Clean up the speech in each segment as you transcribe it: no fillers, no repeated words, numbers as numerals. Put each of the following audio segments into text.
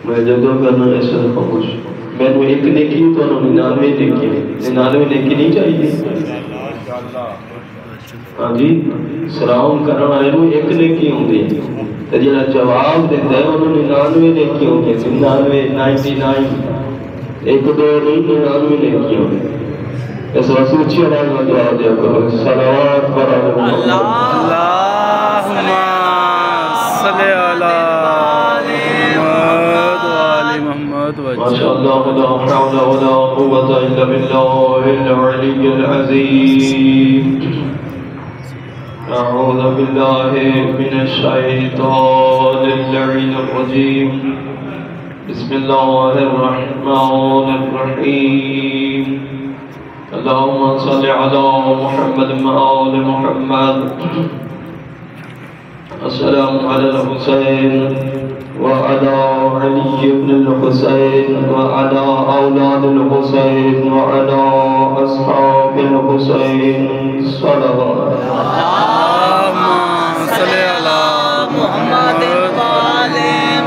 میں جگہ کرنا ایسا خاموش میں نے ایک نیکی تو 99 نیکی 99 نیکی نہیں چاہیے ہاں جی سلام کرنے والے کو ایک نیکی ہوندی تے جڑا جواب دیندا ہے انہوں 99 نیکی ہوندی 99 ایک دو نہیں 99 نیکی ہوندی اس واسطے اچھی آواز میں دعا دیا کرو صلوات پر اللہم صلی علی محمد ماشاءاللہ لا حول ولا قوة الا بالله العلی العظیم اعوذ باللہ من الشیطان اللعین الرجیم بسم اللہ الرحمن الرحیم اللهم صل على محمد وآل محمد السلام على الحسين وعلى علي بن الحسين وعلى أولاد الحسين وعلى أصحاب الحسين صلوات اللهم صل على محمد وآل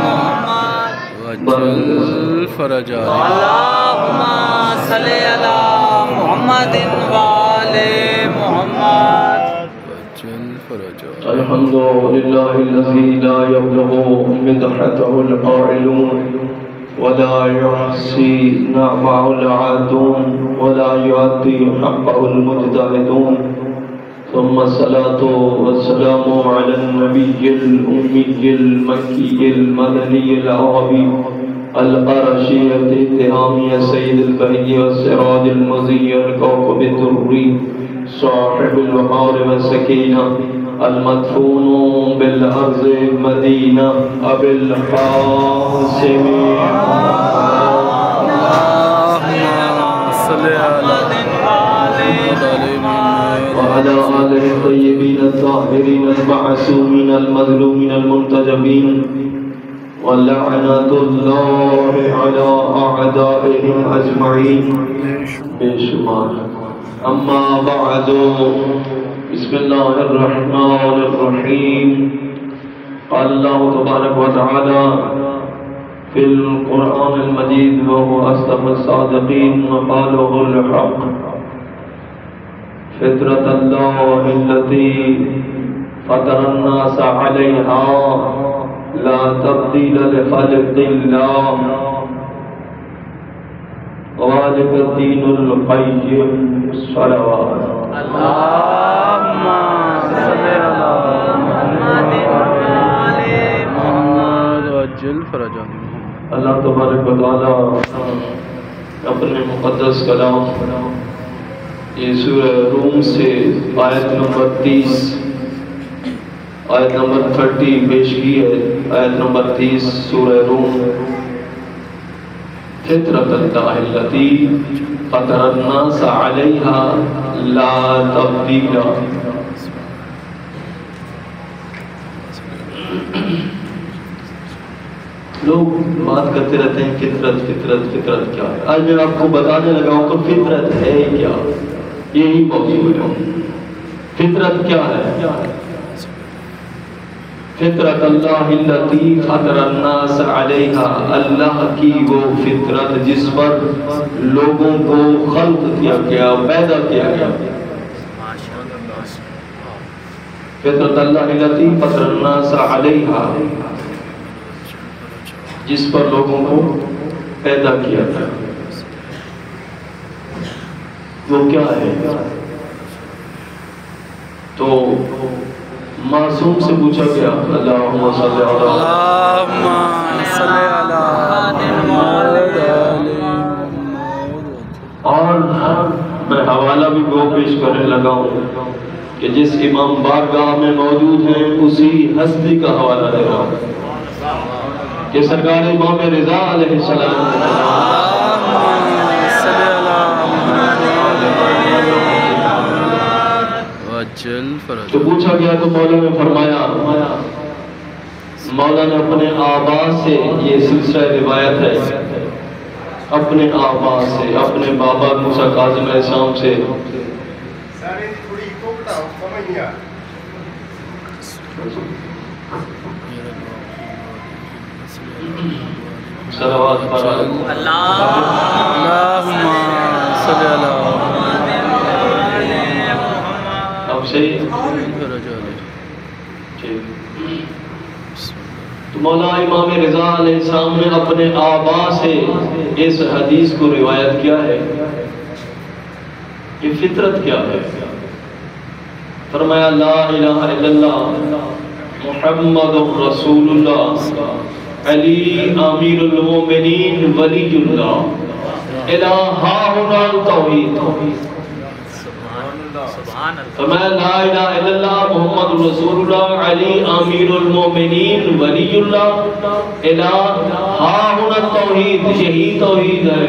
محمد وجل فرجا اللهم صل على محمد وآل محمد وجل فرجا الحمد لله الذي لا يبلغ مدحته القائلون ولا يحصي نعمه العادون ولا يؤدي حقه المجتهدون ثم الصلاة والسلام على النبي الأمي المكي المدني العربي القرشي الاتهامي سيد البهي والسراج المضي الكوكب الدري صاحب الوقار والسكينة المدفون بالأرض مدينة أبي القاسم وعلى آله الطيبين الطاهرين المعصومين المظلومين المنتجبين ولعنة الله على أعدائهم أجمعين بشمار أما بعد بسم الله الرحمن الرحيم قال الله تبارك وتعالى في القرآن المجيد وهو أصدق الصادقين وقاله الحق فطرة الله التي فطر الناس عليها لا تبديل لخلق الله ذلك الدين القيم صلوات اللهم صل على محمد وآل محمد وجل فرجا اللہ تبارک و تعالی اپنے مقدس کلام یہ سورہ روم سے آیت نمبر 30 آیت نمبر 30 پیش کی ہے آیت نمبر 30 سورہ روم فطرت اللہ التی فطر الناس علیہا لا تبدیل لوگ بات کرتے رہتے ہیں فطرت فطرت فطرت کیا ہے آج میں آپ کو بتانے لگا ہوں کہ فطرت ہے کیا یہی موضوع ہے فطرت کیا ہے فطرت اللہ التی فطر الناس علیہا اللہ کی وہ فطرت جس پر لوگوں کو خلق کیا گیا پیدا کیا گیا فطرت اللہ التی فطر الناس علیہا جس پر لوگوں کو پیدا کیا تھا وہ کیا ہے تو معصوم سے پوچھا گیا اللہم صلی اور میں حوالہ بھی وہ پیش کرنے لگا ہوں کہ جس امام بارگاہ میں موجود ہیں اسی ہستی کا حوالہ دے رہا ہوں کہ سرکار امام رضا علیہ السلام تو پوچھا گیا تو مولا نے فرمایا مولا نے اپنے آبا سے یہ سلسلہ روایت ہے اپنے آبا سے اپنے بابا موسیٰ کاظم علیہ السلام سے صلوات پر اللہم صلی اللہ اب صحیح رجال ٹھیک۔ تو مولا امام رضا علیہ السلام نے اپنے آبا سے اس حدیث کو روایت کیا ہے کہ فطرت کیا ہے؟ فرمایا لا الہ الا اللہ محمد رسول اللہ علی امیر المومنین ولی اللہ الہ ہنا توحید۔ فرمایا لا الہ الا اللہ محمد رسول اللہ علی امیر المومنین ولی اللہ الہ ہنا توحید، یہی توحید ہے۔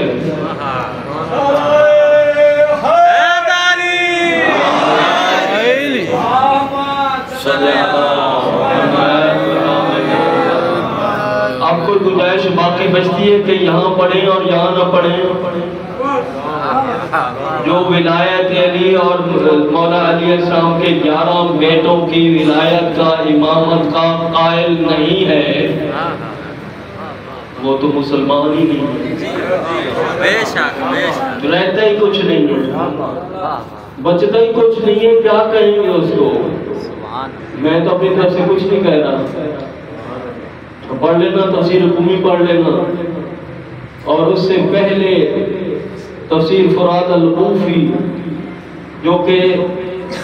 آپ کو گنجائش باقی بچتی ہے کہ یہاں پڑھیں اور یہاں نہ پڑھیں؟ جو ولایت علی اور مولا علیہ السلام کے 11 بیٹوں کی ولایت کا امامت کا قائل نہیں ہے وہ تو مسلمان ہی نہیں ہے، رہتا ہی کچھ نہیں ہے، بچتا ہی کچھ نہیں ہے، کیا کہیں گے اس کو؟ میں تو اپنی طرف سے کچھ نہیں کہہ رہا، پڑھ لینا تفسیر قمی پڑھ لینا، اور اس سے پہلے تفسیر فرات القوفی جو کہ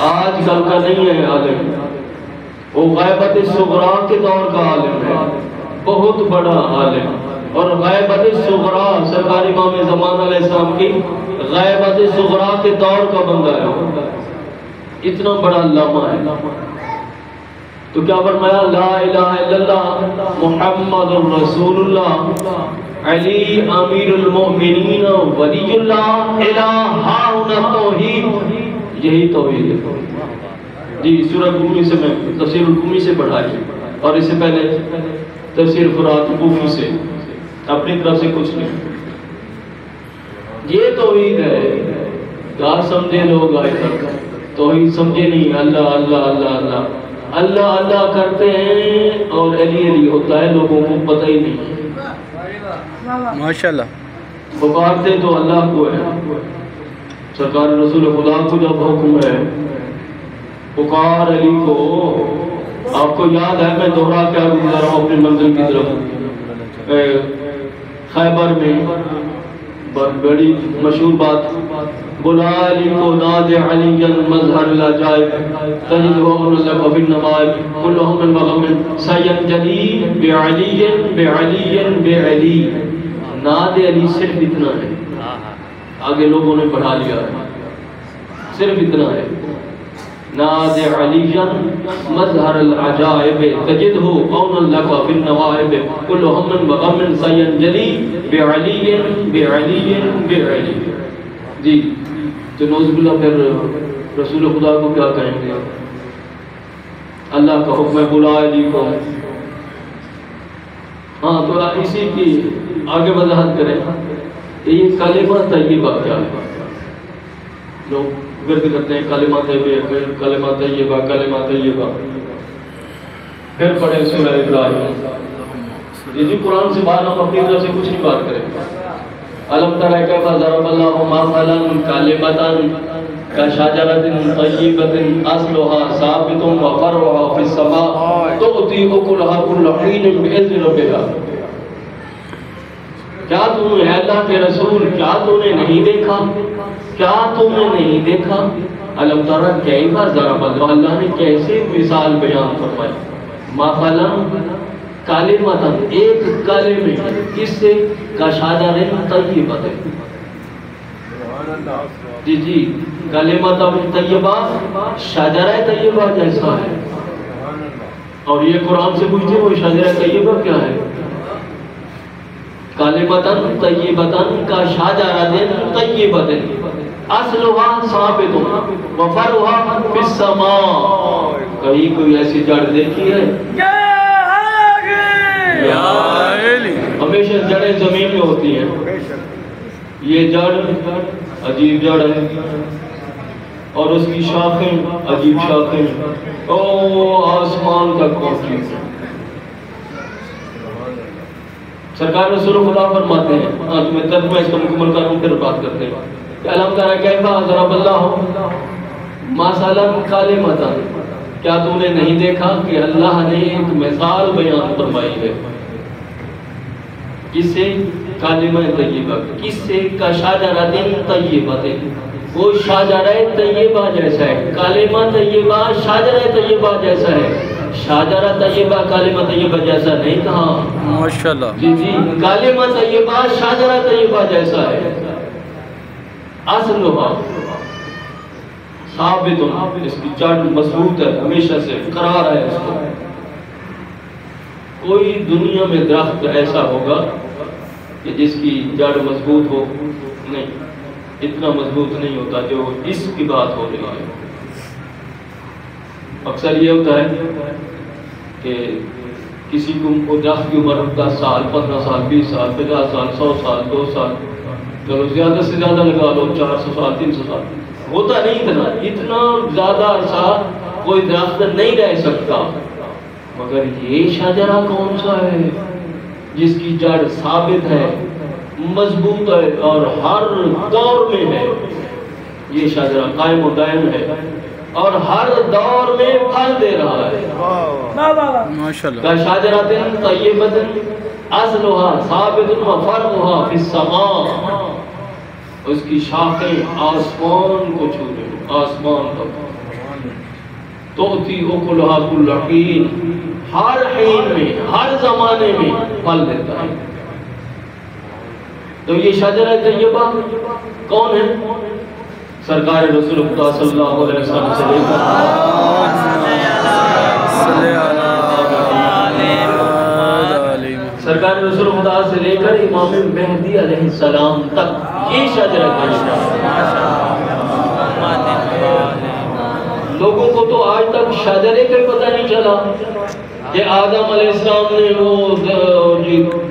آج کل کا نہیں ہے عالم، وہ غیبت صغریٰ کے دور کا عالم ہے، بہت بڑا عالم، اور غیبت صغریٰ سرکار امام زمان علیہ السلام کی غیبت صغریٰ کے دور کا بندہ ہے، اتنا بڑا علامہ ہے۔ تو کیا فرمایا لا الہ الا اللہ محمد رسول اللہ علی امیر المؤمنین ولی اللہ الہ ہنا توحید، یہی توحید ہے۔ جی سورہ قمی سے میں تفسیر القمی سے پڑھا ہے، اور اس سے پہلے تفسیر فرات کوفی سے، اپنی طرف سے کچھ نہیں، یہ توحید ہے۔ کیا سمجھے لوگ آئے تک توحید سمجھے نہیں، اللہ اللہ اللہ اللہ اللہ اللہ کرتے ہیں اور علی علی ہوتا ہے، لوگوں کو پتہ ہی نہیں، ماشاءاللہ پکارتے تو اللہ کو ہے، سرکار رسول خدا کو جب حکم ہے پکار علی کو، آپ کو یاد ہے میں دوہرا کیا گزرا ہوں اپنی منزل کی طرف، خیبر میں بڑی مشہور بات، بلا علی کو ناد علی مظہر العجائب تجد وغن لک فی النوائب کلہم من وغم سینجلی بعلی بعلی بعلی۔ ناد علی صرف اتنا ہے، آگے لوگوں نے بڑھا لیا ہے، صرف اتنا ہے، ناد علی مظہر العجائب تجدہ وغن لک فی النوائب کلہم من وغم سینجلی بعلی بعلی بعلی۔ جی تو نوز باللہ پھر رسول خدا کو کیا کہیں گے؟ اللہ کا حکم ہے بلا علی کو، ہاں تو اسی کی آگے وضاحت کریں کہ یہ کلمہ طیبہ کیا ہے؟ لوگ گرد کرتے ہیں کلمہ طیبہ کلمہ طیبہ کلمہ طیبہ، پھر پڑھیں سورہ ابراہیم۔ یہ قرآن سے باہر ہم اپنی طرف سے کچھ نہیں بات کریں۔ علم تر کیف ضرب اللہ مثلا کلمۃ کشجرۃ طیبۃ اصلها ثابت وفرعها فی السماء تؤتی اکلها کل حین باذن ربها۔ کیا تم نے اللہ کے رسول کیا تم نے نہیں دیکھا، کیا تم نے نہیں دیکھا؟ علم تر کیف ضرب اللہ، اللہ نے کیسے مثال بیان فرمائی، مثلا کلمۃ ایک کلمے، کس سے؟ کشجرۃ طیبۃ، جی جی کلمۃ طیبہ شجرہ طیبہ جیسا ہے، اور یہ قرآن سے پوچھتے وہ شجرہ طیبہ کیا ہے؟ کلمۃ طیبۃ کشجرۃ طیبۃ اصلها ثابت وفرعها فی السماء۔ کہیں کوئی ایسی جڑ دیکھی ہے؟ ہمیشہ جڑیں زمین میں ہوتی ہیں، یہ جڑ عجیب جڑ ہے، اور اس کی شاخیں عجیب شاخیں، او آسمان تک پہنچی، سرکار رسول خدا فرماتے ہیں، تمہیں ترجمہ اس کا مکمل کروں پھر بات کرتے ہیں کہ علم ترى کیف ضرب اللہ مثلا کلمۃ، کیا تو نے نہیں دیکھا کہ اللہ نے ایک مثال بیان فرمائی ہے، کس سے؟ کلمہ طیبہ، کس سے؟ کشجرۃ طیبۃ، وہ شجرہ طیبہ جیسا ہے، کلمہ طیبہ شجرہ طیبہ جیسا ہے، شجرہ طیبہ کلمہ طیبہ جیسا نہیں کہا، ماشاءاللہ جی جی، کلمہ طیبہ شجرہ طیبہ جیسا ہے، اصلھا ثابت، اس کی جڑ مضبوط ہے، ہمیشہ سے قرار ہے اس کو۔ کوئی دنیا میں درخت ایسا ہوگا کہ جس کی جڑ مضبوط ہو؟ نہیں، اتنا مضبوط نہیں ہوتا جو اس کی بات ہو رہی ہے۔ اکثر یہ ہوتا ہے کہ کسی کو درخت کی عمر 10 سال 15 سال 20 سال 50 سال 100 سال 2 سال، چلو زیادہ سے زیادہ لگا لو 400 سال 300 سال، ہوتا نہیں اتنا زیادہ عرصہ کوئی درخت نہیں رہ سکتا، مگر یہ شجرہ کون سا ہے جس کی جڑ ثابت ہے، مضبوط ہے اور ہر دور میں ہے، یہ شجرہ قائم و دائم ہے اور ہر دور میں پھل دے رہا ہے۔ ماشاءاللہ شجرۃ طیبۃ اصلھا ثابت و فرعھا فی السماء، اس کی شاخیں آسمان کو چھو رہی، آسمان تک، تؤتی اکلھا کل حین، ہر حین میں ہر زمانے میں پھل دیتا ہے۔ تو یہ شجرہ طیبہ کون ہے؟ سرکار رسول خدا صلی اللہ علیہ وسلم سے لے کر سرکار رسول خدا سے لے کر امام مہدی علیہ السلام تک یہ شجرہ طیبہ۔ لوگوں کو تو آج تک شجرے کا پتہ نہیں چلا کہ آدم علیہ السلام نے وہ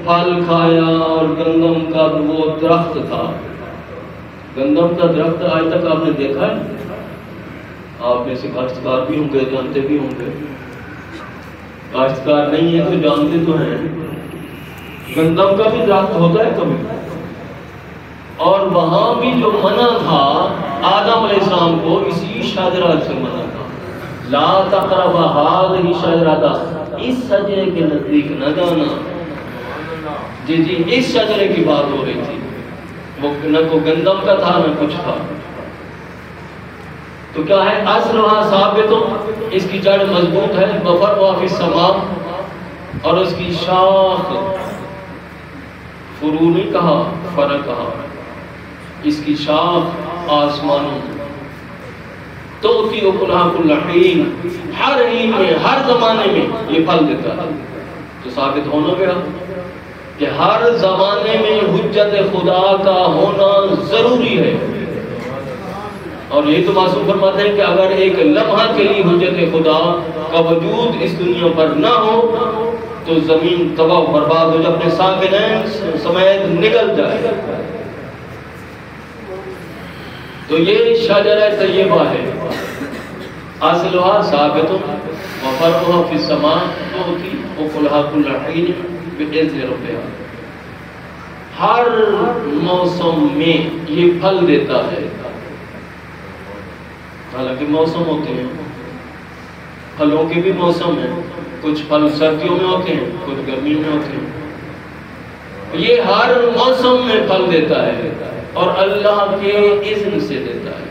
پھل کھایا اور گندم کا وہ درخت تھا، گندم کا درخت آج تک آپ نے دیکھا ہے؟ آپ میں سے کاشتکار بھی ہوں گے، جانتے بھی ہوں گے، کاشتکار نہیں ہے تو جانتے تو ہیں، گندم کا بھی درخت ہوتا ہے کبھی، اور وہاں بھی جو منع تھا آدم علیہ السلام کو اسی شجرہ سے منع تھا، لا تقرب هذه الشجرۃ، اس شجرے کے نزدیک نہ جانا، جی جی اس شجرے کی بات ہو رہی تھی، وہ نہ کوئی گندم کا تھا نہ کچھ تھا۔ تو کیا ہے؟ اصلھا ثابت، اس کی جڑ مضبوط ہے، وفرعھا فی السماء، اور اس کی شاخ، فرو نہیں کہا، فرع کہا، اس کی شاخ آسمانوں، تؤتی اکلھا کل حین، ہر حین میں ہر زمانے میں یہ پھل دیتا ہے۔ تو ثابت ہونا گیا کہ ہر زمانے میں حجت خدا کا ہونا ضروری ہے، اور یہی تو معصوم فرماتے ہیں کہ اگر ایک لمحہ کے لیے حجت خدا کا وجود اس دنیا پر نہ ہو تو زمین تباہ و برباد ہو جائے، اپنے ساکنین سمیت نگل جائے۔ تو یہ شجرہ طیبہ ہے، اصلھا ثابت و فرعھا فی السماء، تؤتی اکلھا کل حین بإذن ربھا، ہر موسم میں یہ پھل دیتا ہے۔ حالانکہ موسم ہوتے ہیں، پھلوں کے بھی موسم ہیں، کچھ پھل سردیوں میں ہوتے ہیں، کچھ گرمیوں میں ہوتے ہیں، یہ ہر موسم میں پھل دیتا ہے اور اللہ کے اذن سے دیتا ہے۔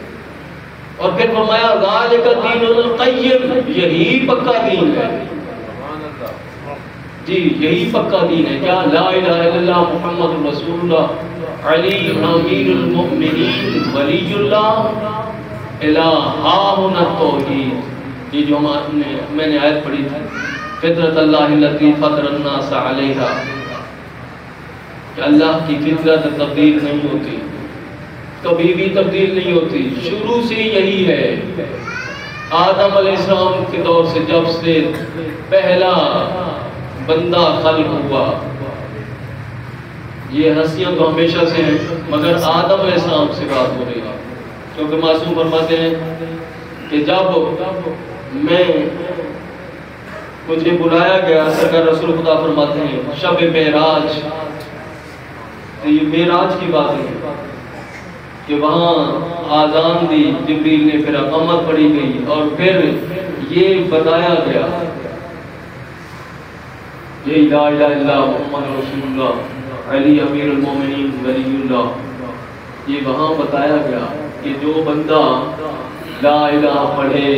اور پھر فرمایا ذالک الدین القیم، یہی پکا دین ہے، جی یہی پکا دین ہے۔ کیا؟ لا الہ الا اللہ محمد رسول اللہ علی امیر المؤمنین ولی اللہ الہٰ التوحید، یہ جو میں نے آیت پڑھی تھی، فطرت اللہ التی فطر الناس علیہا، کہ اللہ کی فطرت تبدیل نہیں ہوتی، کبھی بھی تبدیل نہیں ہوتی، شروع سے یہی ہے۔ آدم علیہ السلام کے دور سے جب سے پہلا بندہ خلق ہوا، یہ ہستیاں تو ہمیشہ سے ہیں، مگر آدم علیہ السلام سے بات ہو رہی ہے، کیونکہ معصوم فرماتے ہیں کہ جب میں مجھے بلایا گیا، سرکار رسول خدا فرماتے ہیں شب معراج، یہ معراج کی بات ہے کہ وہاں آذان دی جبریل نے، پھر اقامت پڑھی گئی، اور پھر یہ بتایا گیا یہ لا الہ الا اللہ محمد رسول اللہ علی امیر المومنین ولی اللہ، یہ وہاں بتایا گیا کہ جو بندہ لا الہ پڑھے،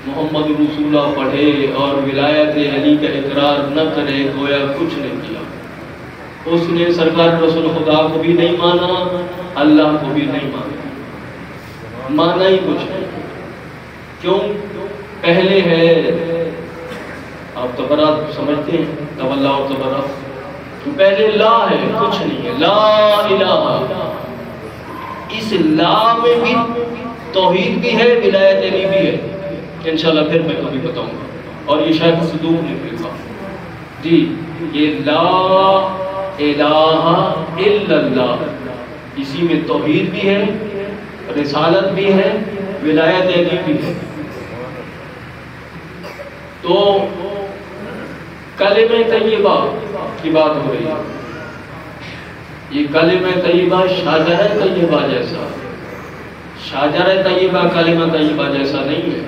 محمد رسول اللہ پڑھے اور ولایت علی کا اقرار نہ کرے، گویا کچھ نہیں کیا، اس نے سرکار رسول خدا کو بھی نہیں مانا، اللہ کو بھی نہیں مانا، مانا ہی کچھ نہیں۔ کیوں؟ پہلے ہے، آپ تبرات سمجھتے ہیں، تولا اور تبرات، پہلے لا ہے، کچھ نہیں ہے، لا الہ، اس لا میں بھی توحید بھی ہے، ولایت علی بھی ہے، انشاءاللہ پھر میں کبھی بتاؤں گا، اور یہ شاید صدوق نے لکھا جی، یہ لا الہ الا اللہ، اسی میں توحید بھی ہے، رسالت بھی ہے، ولایت علی بھی ہے۔ تو کلمہ طیبہ کی بات ہو رہی ہے، یہ کلمہ طیبہ شاجرہ طیبہ جیسا، شاجرہ طیبہ کلمہ طیبہ جیسا نہیں ہے،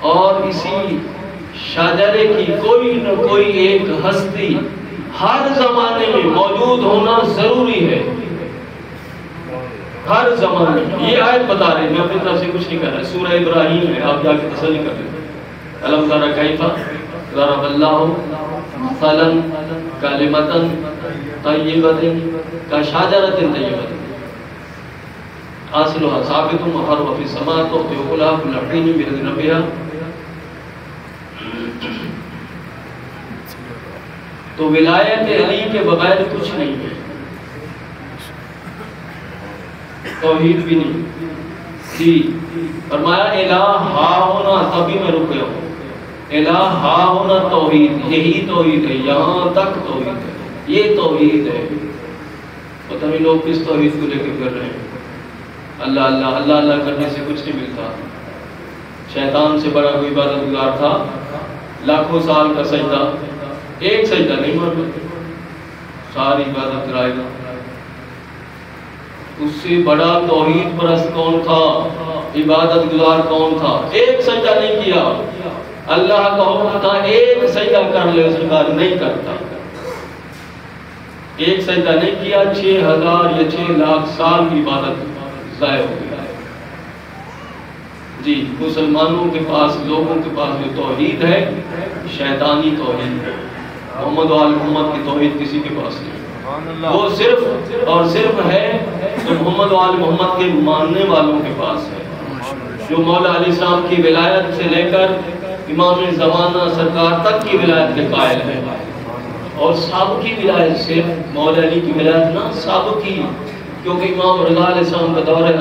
اور اسی شاجرے کی کوئی نہ کوئی ایک ہستی ہر زمانے میں موجود ہونا ضروری ہے، ہر زمانے میں۔ یہ آیت بتا رہے ہیں، میں اپنی طرف سے کچھ نہیں کر رہا، سورہ ابراہیم ہے، آپ جا کے تسلی کر لیں۔ الم تر کیف ضرب اللہ مثلا کلمۃ طیبۃ کشجرۃ طیبۃ اصلها ثابت وفرع فی السماء تؤتی اکلها کل حین بإذن ربها۔ تو ولایت علی کے بغیر کچھ نہیں ہے، توحید بھی نہیں جی۔ فرمایا الہ ہا ہونا، تبھی میں رک گیا ہوں، الہ ہا ہونا توحید، یہی توحید ہے، یہاں تک توحید ہے، یہ توحید ہے۔ پتہ نہیں لوگ کس توحید کو لے کے کر رہے ہیں، اللہ اللہ اللہ اللہ کرنے سے کچھ نہیں ملتا۔ شیطان سے بڑا کوئی عبادت گزار تھا، لاکھوں سال کا سجدہ، ایک سجدہ نہیں مانتا، ساری عبادت کرائے گا۔ اس سے بڑا توحید پرست کون تھا، عبادت گزار کون تھا؟ ایک سجدہ نہیں کیا، اللہ کا حکم تھا ایک سجدہ کر لے، سرکار نہیں کرتا، ایک سجدہ نہیں کیا، 6000 یا 6 لاکھ سال کی عبادت ضائع ہو گیا ہے جی۔ مسلمانوں کے پاس، لوگوں کے پاس جو توحید ہے شیطانی توحید ہے، محمد و آل محمد کی توحید کسی کے پاس نہیں، وہ صرف اور صرف ہے جو محمد و آل محمد کے ماننے والوں کے پاس ہے، جو مولا علیہ السلام کی ولایت سے لے کر امام زمانہ سرکار تک کی ولایت کے قائل ہے، اور سب کی ولایت سے مولا علی کی ولایت نہ سب کی، کیونکہ امام رضا علیہ السلام کا دور ہے۔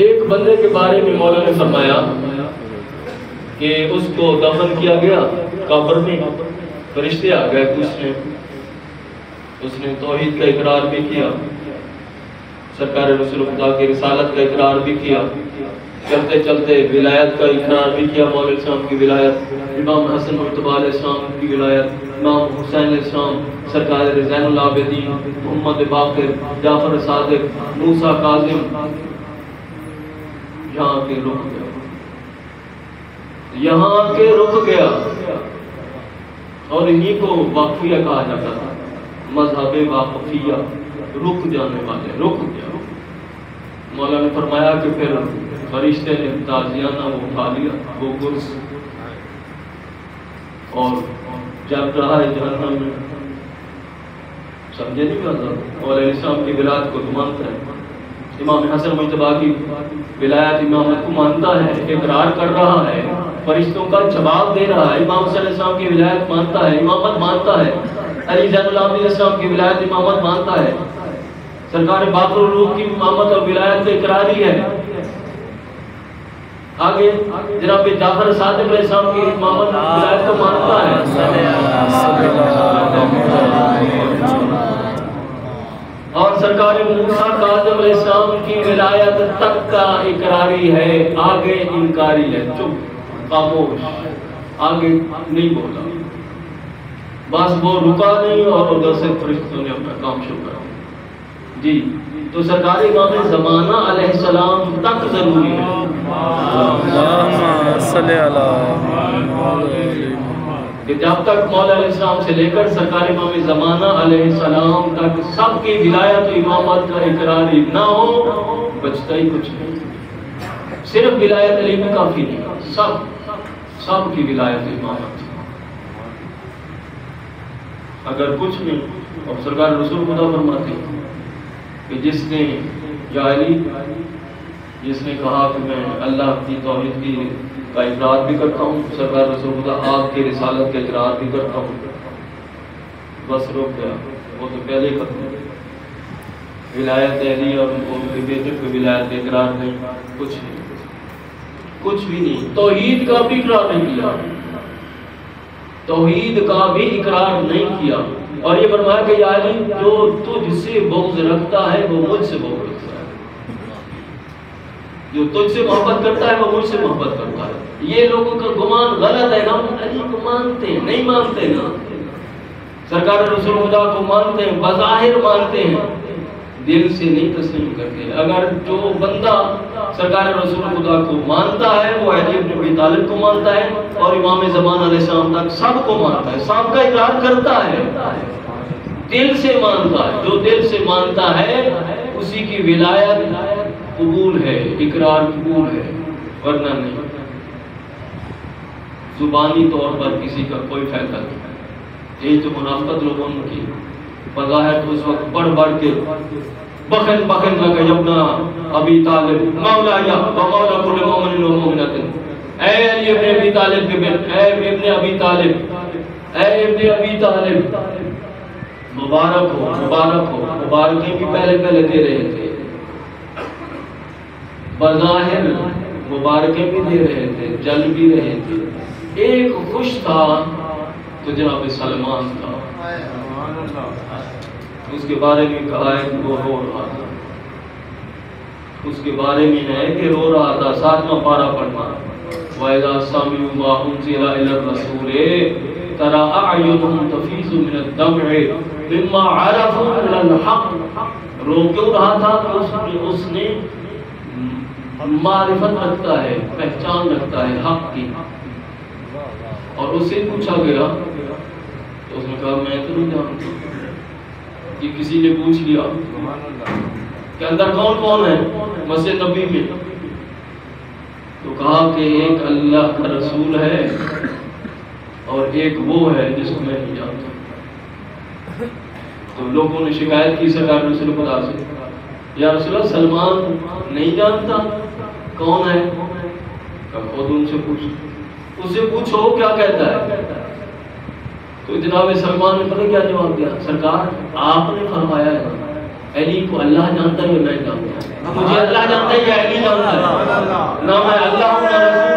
ایک بندے کے بارے میں مولا نے فرمایا کہ اس کو دفن کیا گیا قبر میں، فرشتے آ گئے پوچھنے، اس نے توحید کا اقرار بھی کیا، سرکار رسول خدا کی رسالت کا اقرار بھی کیا، چلتے چلتے ولایت کا اقرار بھی کیا، مولا علیہ السلام کی ولایت، امام حسن مجتبی علیہ السلام کی ولایت، امام حسین علیہ السلام، سرکار زین العابدین، محمد باقر، جعفر صادق، موسیٰ کاظم، یہاں کے رک گیا، یہاں کے رک گیا، اور انہی کو واقفیہ کہا جاتا تھا، مذہب واقفیہ، رک جانے والے، رک گیا۔ مولا نے فرمایا کہ پھر فرشتے نے تازیانہ وہ اٹھا لیا، وہ گرس، اور جب رہا ہے جہنم میں، سمجھے نہیں بات، مولا علیہ السلام کی ولایت کو تو مانتا ہے، امام حسن مجتبی کی ولایت امامت کو مانتا ہے، اقرار کر رہا ہے، فرشتوں کا جواب دے رہا ہے، امام صلی اللہ علیہ وسلم کی ولایت مانتا ہے، امامت مانتا ہے، علی زین العابدین علیہ السلام کی ولایت امامت مانتا ہے، سرکار باقر الروح کی امامت اور ولایت کے اقراری ہے۔ آگے جناب جعفر صادق علیہ السلام کی امامت ولایت کو مانتا ہے۔ اور سرکار موسیٰ کاظم علیہ السلام کی ولایت تک کا اقراری ہے، آگے انکاری ہے، چپ خاموش، آگے نہیں بولا، بس وہ رکا نہیں اور ادھر سے فرشتوں نے اپنا کام شروع کرا۔ جی تو سرکار امام زمانہ علیہ السلام تک ضروری ہے۔ اللہم صلی علی کہ جب تک مولا علیہ السلام سے لے کر سرکار امام زمانہ علیہ السلام تک سب کی ولایت و امامت کا اقرار نہ ہو، بچتا ہی کچھ نہیں۔ صرف ولایت علی میں کافی نہیں، سب کی ولایت و امامت۔ اگر کچھ نہیں، اور سرکار رسول خدا فرماتے ہیں کہ جس نے یا علی جس نے کہا کہ میں اللہ کی توحید کی کا اقرار بھی کرتا ہوں، سرکار رسول خدا آپ کی رسالت کا اقرار بھی کرتا ہوں، بس رک گیا، وہ تو پہلے ہی ختم۔ ولایت علی اور ان کے بیٹے کو ولایت کا اقرار نہیں، کچھ بھی نہیں، توحید کا بھی اقرار نہیں کیا، توحید کا بھی اقرار نہیں کیا، اور یہ فرمایا کہ یا علی جو تجھ سے بغض رکھتا ہے وہ مجھ سے بغض رکھتا ہے، جو تجھ سے محبت کرتا ہے وہ مجھ سے محبت کرتا ہے۔ یہ لوگوں کا گمان غلط ہے، ہم علی کو مانتے ہیں، نہیں مانتے نا، سرکار رسول خدا کو مانتے ہیں، بظاہر مانتے ہیں، دل سے نہیں تسلیم کرتے۔ اگر جو بندہ سرکار رسول خدا کو مانتا ہے وہ علی بن ابی طالب کو مانتا ہے، اور امام زمان علیہ السلام تک سب کو مانتا ہے، سب کا اقرار کرتا ہے، دل سے مانتا ہے۔ جو دل سے مانتا ہے اسی کی ولایت قبول ہے، اقرار قبول ہے، ورنہ نہیں۔ زبانی طور پر کسی کا کوئی فائدہ نہیں۔ یہ جو منافقت لوگوں کی بظاہر اس وقت بڑھ کے بخن لگا یبنا ابی طالب مولا یا مولا کل مومن و مومنۃ، اے علی ابن ابی طالب کے بیٹے، اے ابن ابی طالب، اے ابن ابی طالب، مبارک ہو، مبارک ہو۔ مبارکیں بھی پہلے دے رہے تھے، بظاہر مبارکیں بھی دے رہے تھے، جل بھی رہے تھے۔ ایک خوش تھا تو جناب سلمان تھا، اس کے بارے میں کہا ہے کہ وہ رو رہا تھا، اس کے بارے میں ہے کہ رو رہا تھا۔ 7واں پارہ پڑھنا، وَإِذَا سَمِعُوا مَا أُنزِلَ إِلَى الرَّسُولِ تَرَىٰ أَعْيُنَهُمْ تَفِيضُ مِنَ الدَّمْعِ مِمَّا عَرَفُوا مِنَ الْحَقِّ۔ رو کیوں رہا تھا کہ اس نے معرفت رکھتا ہے، پہچان رکھتا ہے حق کی، اور اس سے پوچھا گیا تو اس نے کہا میں تو نہیں جانتا۔ کہ کسی نے پوچھ لیا کہ اندر کون کون ہے مسجد نبی میں، تو کہا کہ ایک اللہ کا رسول ہے اور ایک وہ ہے جس کو میں نہیں جانتا۔ تو لوگوں نے شکایت کی سرکار رسول خدا سے، یا رسول اللہ سلمان نہیں جانتا کون ہے؟ کہ خود ان سے پوچھو، اس سے پوچھو کیا کہتا ہے۔ تو جناب سلمان نے پتہ کیا جواب دیا، سرکار آپ نے فرمایا ہے علی کو اللہ جانتا ہے یا میں جانتا ہوں، مجھے اللہ جانتا ہے یا علی جانتا ہے، نہ میں اللہ ہوں نہ رسول